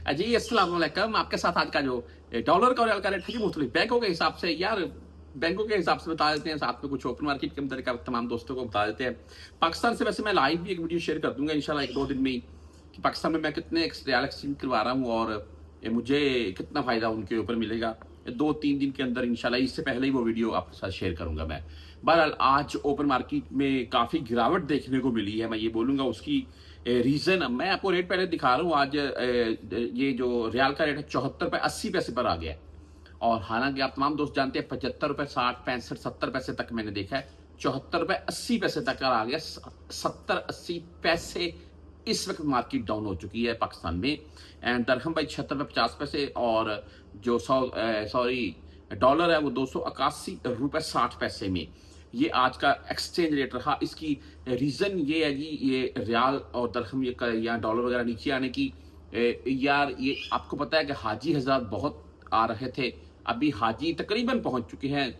जी अस्सलाम वालेकुम। आपके साथ आज का जो डॉलर का और रियाल का रेट है जी मुख्तलिफ बैंकों के हिसाब से यार बैंकों के हिसाब से बता देते हैं, साथ में कुछ ओपन मार्केट के अंदर का तमाम दोस्तों को बता देते हैं। पाकिस्तान से वैसे मैं लाइव भी एक वीडियो शेयर कर दूंगा इंशाल्लाह 1-2 दिन में ही कि पाकिस्तान में मैं कितने रियाल एक्सचेंज करवा रहा हूँ और मुझे कितना फ़ायदा उनके ऊपर मिलेगा। 2-3 दिन के अंदर इंशाल्लाह, इससे पहले ही वो वीडियो आपके साथ शेयर करूंगा मैं। बहरहाल आज ओपन मार्केट में काफ़ी गिरावट देखने को मिली है, मैं ये बोलूँगा उसकी रीज़न मैं आपको रेट पहले दिखा रहा हूँ। आज ये जो रियाल का रेट है 74 रुपये 80 पैसे पर आ गया है। और हालांकि आप तमाम दोस्त जानते हैं 75 रुपये 60 65 70 पैसे तक मैंने देखा है, 74 रुपये 80 पैसे तक आ गया। 70-80 पैसे इस वक्त मार्केट डाउन हो चुकी है पाकिस्तान में। एंड दरहम भाई 76 रुपये 50 पैसे और जो डॉलर है वो 281 रुपये 60 पैसे में ये आज का एक्सचेंज रेट रहा। इसकी रीज़न ये है जी, ये रियाल और दरहम ये या डॉलर वगैरह नीचे आने की। यार ये आपको पता है कि हाजी हजरात बहुत आ रहे थे, अभी हाजी तकरीबन पहुंच चुके हैं,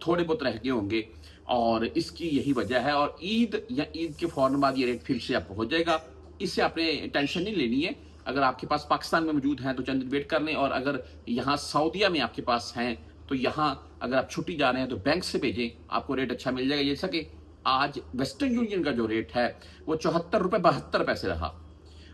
थोड़े बहुत रह गए होंगे और इसकी यही वजह है। और ईद या ईद के फौरन बाद ये रेट फिर से अप हो जाएगा, इससे आपने टेंशन नहीं लेनी है। अगर आपके पास पाकिस्तान में मौजूद हैं तो चंद दिन वेट कर लें, और अगर यहाँ सऊदीया में आपके पास हैं तो यहाँ अगर आप छुट्टी जा रहे हैं तो बैंक से भेजें, आपको रेट अच्छा मिल जाएगा। जैसा कि आज वेस्टर्न यूनियन का जो रेट है वो 74 रुपये 72 पैसे रहा।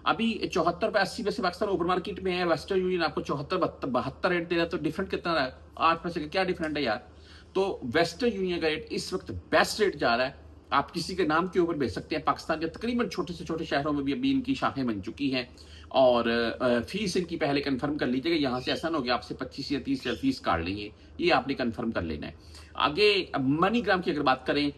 अभी 74 रुपये 80 पैसे पाकिस्तान ओपन मार्केट में है, वेस्टर्न यूनियन आपको 74 72 रेट दे रहा है, तो डिफरेंट कितना रहा है? 8 पैसे का क्या डिफरेंट है यार। तो वेस्टर्न यूनियन का रेट इस वक्त बेस्ट रेट जा रहा है, आप किसी के नाम के ऊपर भेज सकते हैं। पाकिस्तान के तकरीबन छोटे से छोटे शहरों में भी अभी इनकी शाखें बन चुकी हैं और फीस इनकी पहले कंफर्म कर लीजिएगा। यहाँ से ऐसा ना हो गया आपसे 25 या 30 फीस काट लेंगे, ये आपने कंफर्म कर लेना है। आगे मनी ग्राम की अगर बात करें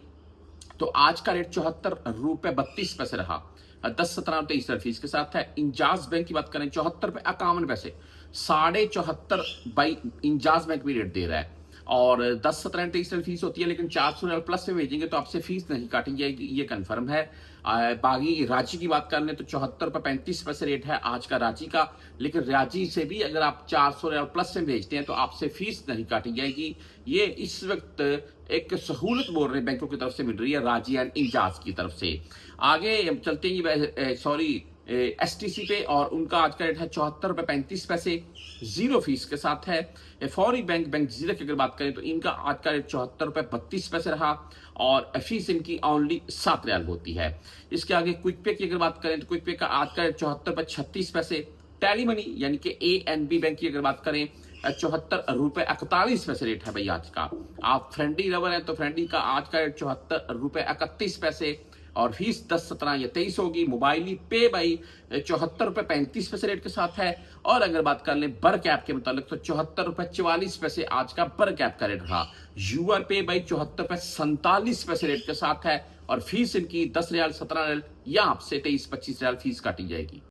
तो आज का रेट 74 रुपये 32 पैसे रहा, 10 17 23 फीस के साथ है। इंजाज बैंक की बात करें 74 रुपये 51 पैसे, 74.5 बाई इंजाज बैंक भी रेट दे रहा है और 10 17 23 फीस होती है, लेकिन 400 रियाल प्लस में भेजेंगे तो आपसे फीस नहीं काटी जाएगी, ये कंफर्म है। बागी रांची की बात कर लें तो 74 रुपये 35 पैसे रेट है आज का रांची का, लेकिन रांची से भी अगर आप 400 रियाल प्लस में भेजते हैं तो आपसे फीस नहीं काटी जाएगी। ये इस वक्त एक सहूलत बोल रहे बैंकों की तरफ से मिल रही है, रांची एंड इंजाज की तरफ से। आगे चलते हैं STC पे, और उनका आज का रेट है 74 रुपये 35 पैसे, 0 फीस के साथ है। फौरी बैंक जीरा की अगर बात करें तो इनका आज का रेट 74 रुपये 32 पैसे रहा और फीस इनकी ओनली 7 रियाल होती है। इसके आगे क्विक पे की अगर बात करें तो क्विक पे का आज का रेट 74 रुपये 36 पैसे। टैली मनी यानी कि ANB बैंक की अगर बात करें 74 रुपये 41 पैसे रेट है भाई आज का। आप फ्रेंडली लवर हैं तो फ्रेंडली का आज का रेट 74 रुपये 31 पैसे और फीस 10 17 या 23 होगी। मोबाइली पे भाई 74 रुपये 35 पैसे रेट के साथ है। और अगर बात कर लें बर कैप के मुताबिक तो 74 रुपये 44 पैसे आज का बर कैप का रेट रहा। यूआर पे भाई 74 रुपये 47 पैसे रेट के साथ है और फीस इनकी 10 रियाल 17 रियाल या आपसे 23-25 रियाल फीस काटी जाएगी।